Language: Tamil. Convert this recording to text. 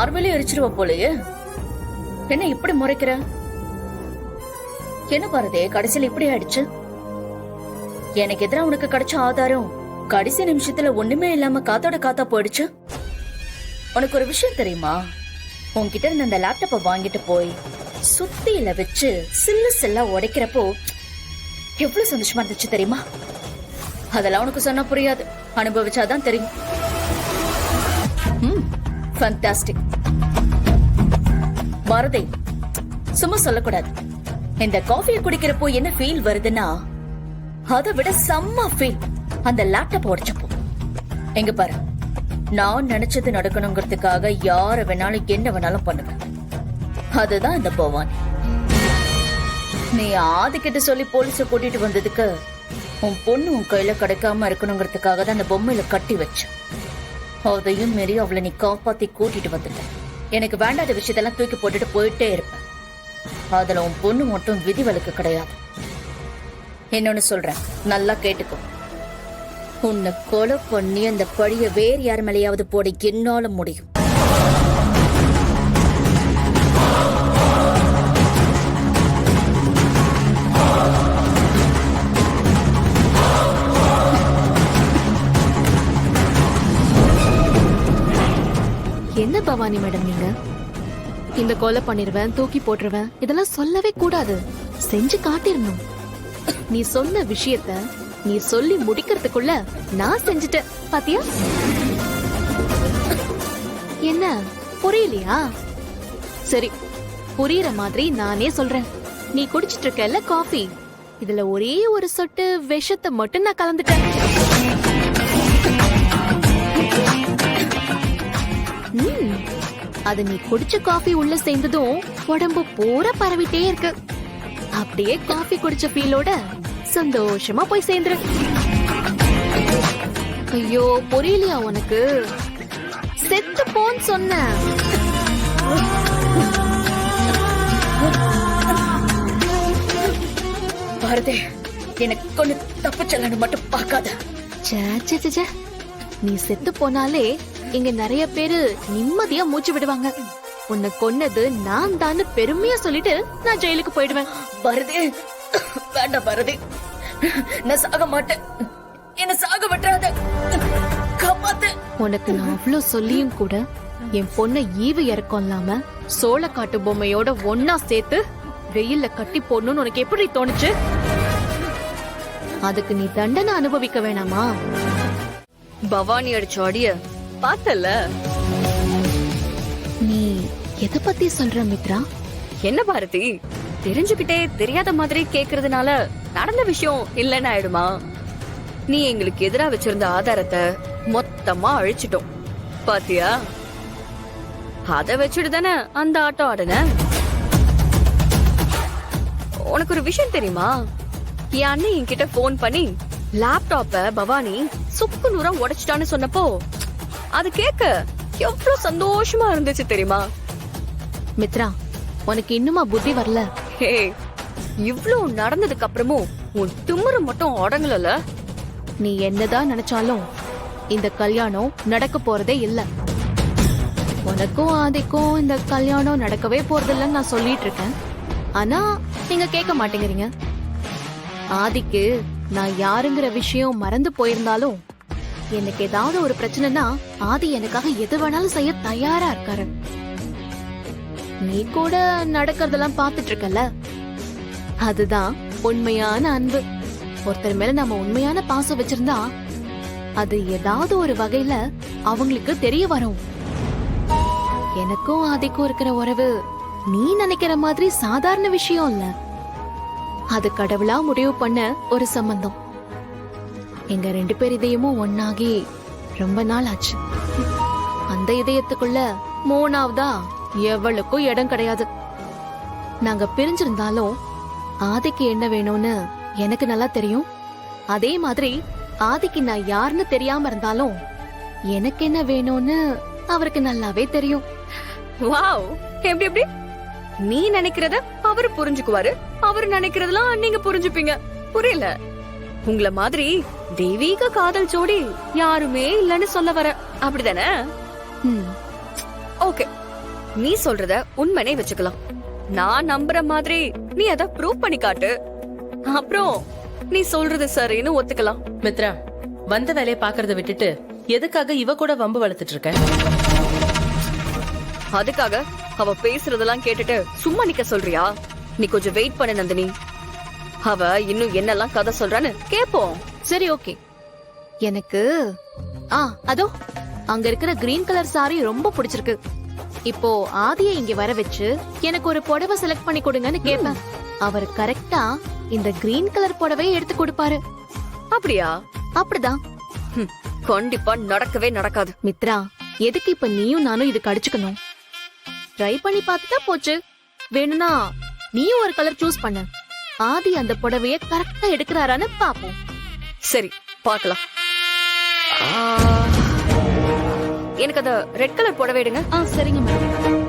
மார்பிலே எரிச்சிருவ போலயே. என்ன இப்படி முறைக்கிற? என்ன பாரதே, கடைசியில இப்படி ஆயிடுச்சு. எனக்கு எதிராக உனக்கு கிடைச்ச ஆதாரம் கடைசி நிமிஷத்துல ஒண்ணுமே இல்லாம காத்தோட காத்தா போயிடுச்சு. உனக்கு ஒரு விஷயம் தெரியுமா? உன்கிட்ட இருந்த அந்த லேப்டாப்பை வாங்கிட்டு போய் சுத்தியில வச்சு சில்லு சில்லா உடைக்கிறப்போ எவ்வளவு சந்தோஷமா இருந்துச்சு தெரியுமா? அதெல்லாம் உனக்கு சொன்னா புரியாது, அனுபவிச்சாதான் தெரியும். ஃபேண்டாஸ்டிக். பாரதி, சும்மா சொல்லக்கூடாது. இந்த காஃபியை குடிக்கிறப்போ என்ன ஃபீல் வருதுன்னா அதை விட செம்ம ஃபீல் அந்த லேப்டாப் உடைச்சப்போ. எங்க பாரு, நான் நினைச்சது நடக்கணுங்கிறதுக்காக யார வேணாலும் என்ன வேணாலும் பண்ணுவேன். அதுதான் இந்த பவானி. நீ ஆதிக்கிட்ட சொல்லி போலீஸ கூட்டிட்டு வந்ததுக்கு உன் பொண்ணு உன் கையில கிடைக்காம இருக்கணுங்கிறதுக்காக தான் அந்த பொம்மையில கட்டி வச்ச. அதையும் மீறி அவளை நீ காப்பாத்தி கூட்டிட்டு வந்துட்ட. எனக்கு வேண்டாத விஷயத்தெல்லாம் தூக்கி போட்டுட்டு போயிட்டே இருப்பேன். அதுல உன் பொண்ணு மட்டும் விதிவிலக்கு கிடையாது. என்னன்னு சொல்றேன், நல்லா கேட்டுக்கோ. உன்னை கொலை பண்ணி அந்த பழிய வேறு யார் மேலேயாவது போட என்னால முடியும். என்ன பவானி மேடம், நீங்க இந்த கொலை பண்ணிருவேன், தூக்கி போட்டுருவேன் இதெல்லாம் சொல்லவே கூடாது. செஞ்சு காட்டிடணும். நீ சொன்ன விஷயத்த நீ சொல்லி முடிக்கிறதுக்குள்ள நான் செஞ்சுட்டேன் பாத்தியா? என்ன புரியலையா? சரி, புரியுற மாதிரி நானே சொல்றேன். நீ குடிச்சிட்டு இருக்கல காஃபி, இதுல ஒரே ஒரு சொட்டு விஷத்தை மட்டும் நான் கலந்துட்டேன். அது நீ குடிச்ச காஃபி உள்ள சேர்ந்ததும் உடம்பு பூரா பரவிட்டே இருக்கு. அப்படியே காஃபி குடிச்ச ஃபீலோட சந்தோஷமா போய் சேர்ந்துரு. ஐயோ, புரியலையா உனக்கு? செத்து போன்னு சொன்ன. பாரதே, எனக்கு கொண்டு தப்பு செல்லன்னு மட்டும் பார்க்காத. நீ செத்து போனாலே இங்க நிறைய பேரு நிம்மதியா மூச்சு விடுவாங்க. உன்னை கொன்னது நான் தான் பெருமையா சொல்லிட்டு நான் ஜெயிலுக்கு போயிடுவேன். பாரதி, வேண்டாம் பாரதி, நான் சாக மாட்டேன். என்ன சாக விட்டுறாத, காப்பாத்து. உனக்கு நான் அவ்வளவு சொல்லியும் கூட என் பொண்ணை ஈவு இறக்கம் இல்லாம சோளக்காட்டு பொம்மையோட ஒன்னா சேர்த்து வெயில்ல கட்டி போடணும்னு உனக்கு எப்படி தோணுச்சு? அதுக்கு நீ தண்டனை அனுபவிக்க வேணாமா? பவானி அடிச்ச அடிய பார்த்தல. நீ எதை பத்தி சொல்ற மித்ரா? என்ன பாரதி, தெரிஞ்சுக்கிட்டே தெரியாத மாதிரி கேக்குறதுனால நடந்த விஷயம் இல்லன்னு ஆயிடுமா? நீ எங்களுக்கு எதிரா வச்சிருந்த ஆதாரத்தை மொத்தமா அழிச்சிட்டோம் பாத்தியா? அத வச்சுட்டு தானே அந்த ஆட்டம் ஆடுன. உனக்கு ஒரு விஷயம் தெரியுமா? என் அண்ணன் என்கிட்ட போன் பண்ணி லேப்டாப்ப பவானி சுக்கு நூறா உடைச்சிட்டான்னு சொன்னப்போ அது கேட்க எவ்வளவு சந்தோஷமா இருந்துச்சு தெரியுமா? மித்ரா, உனக்கு இன்னுமா புத்தி வரல? ஹே, இவ்ளோ நடந்ததுக்கு அப்புறமும் உன் திமிரு மட்டும் அடங்கல. நீ என்னதான் நினைச்சாலும் இந்த கல்யாணம் நடக்க போறதே இல்ல. உனக்கும் ஆதிக்கும் இந்த கல்யாணம் நடக்கவே போறதில்லன்னு நான் சொல்லிட்டு இருக்கேன். ஆனா நீங்க கேட்க மாட்டேங்கிறீங்க. ஆதிக்கு நான் யாருங்கிற விஷயம் மறந்து போயிருந்தாலும் எனக்கு ஏதாவது ஒரு பிரச்சனைனா ஆதி எனக்காக எது வேணாலும் செய்ய தயாரா இருக்காரு. நீ கூட நடக்கிறதெல்லாம் பாத்துட்டு இருக்கல, அதுதான் உண்மையான அன்பு. ஒருத்தர் மேல நம்ம உண்மையான பாசம் வச்சிருந்தா அது ஏதாவது ஒரு வகையில அவங்களுக்கு தெரிய வரும். எனக்கும் ஆதிக்கும் இருக்கிற உறவு நீ நினைக்கிற மாதிரி சாதாரண விஷயம் இல்ல. அது கடவுளா முடிவு பண்ண ஒரு சம்பந்தம். எங்க 2 பேர் இதயமும் ஒன்னாகி ரொம்ப நாள் ஆச்சு. அந்த இதயத்துக்குள்ள 3ஆவதா எவளுக்கும் இடம் கிடையாது. நாங்க பிரிஞ்சிருந்தாலும் ஆதிக்கு என்ன வேணும்னு எனக்கு நல்லா தெரியும். அதே மாதிரி ஆதிக்கு நான் யாருன்னு தெரியாம இருந்தாலும் எனக்கு என்ன வேணும்னு அவருக்கு நல்லாவே தெரியும். வாவ், எப்படி எப்படி? நீ நினைக்கிறத அவரு புரிஞ்சுக்குவாரு, அவரு நினைக்கிறதெல்லாம் நீங்க புரிஞ்சுப்பீங்க. புரியல? உங்கள மாதிரி தெய்வீக காதல் ஜோடி யாருமே இல்லன்னு சொல்ல வர, அப்படிதானே? ம், ஓகே, நீ சொல்றத உண்மைனே வச்சுக்கலாம். நான் நம்புற மாதிரி நீ அத ப்ரூவ் பண்ணி காட்டு. அப்புறம் நீ சொல்றது சரின்னு ஒத்துக்கலாம். மித்ரா, வந்த வேலையை பாக்குறத விட்டுட்டு எதுக்காக இவ கூட வம்பு வளர்த்துட்டு இருக்க? அதுக்காக அவ பேசுறதெல்லாம் கேட்டுட்டு சும்மா நிக்க சொல்றியா? நீ கொஞ்சம் வெயிட் பண்ணு நந்தினி. அவ இன்னும் என்னெல்லாம் கதை சொல்றான்னு கேப்போம். சரி, ஓகே. எனக்கு அதோ அங்க இருக்கிற கிரீன் கலர் சாரி ரொம்ப பிடிச்சிருக்கு. இப்போ ஆதியை இங்க வர வச்சு எனக்கு ஒரு புடவை செலக்ட் பண்ணி கொடுங்கன்னு கேட்பேன். அவர் கரெக்டா இந்த கிரீன் கலர் புடவையை எடுத்து கொடுப்பாரு. அப்படியா? அப்படிதான். கண்டிப்பா நடக்கவே நடக்காது. மித்ரா, எதுக்கு இப்ப நீயும் நானும் இதுக்கு அடிச்சுக்கணும்? ட்ரை பண்ணி பார்த்துட்டா போச்சு. வேணும்னா நீயும் ஒரு கலர் சூஸ் பண்ணு. ஆதி அந்த புடவைய கரெக்டா எடுக்கிறாரான்னு பாப்போம். சரி, பார்க்கலாம். எனக்கு அந்த ரெட் கலர் புடவை எடுங்க. சரிங்க மேடம்.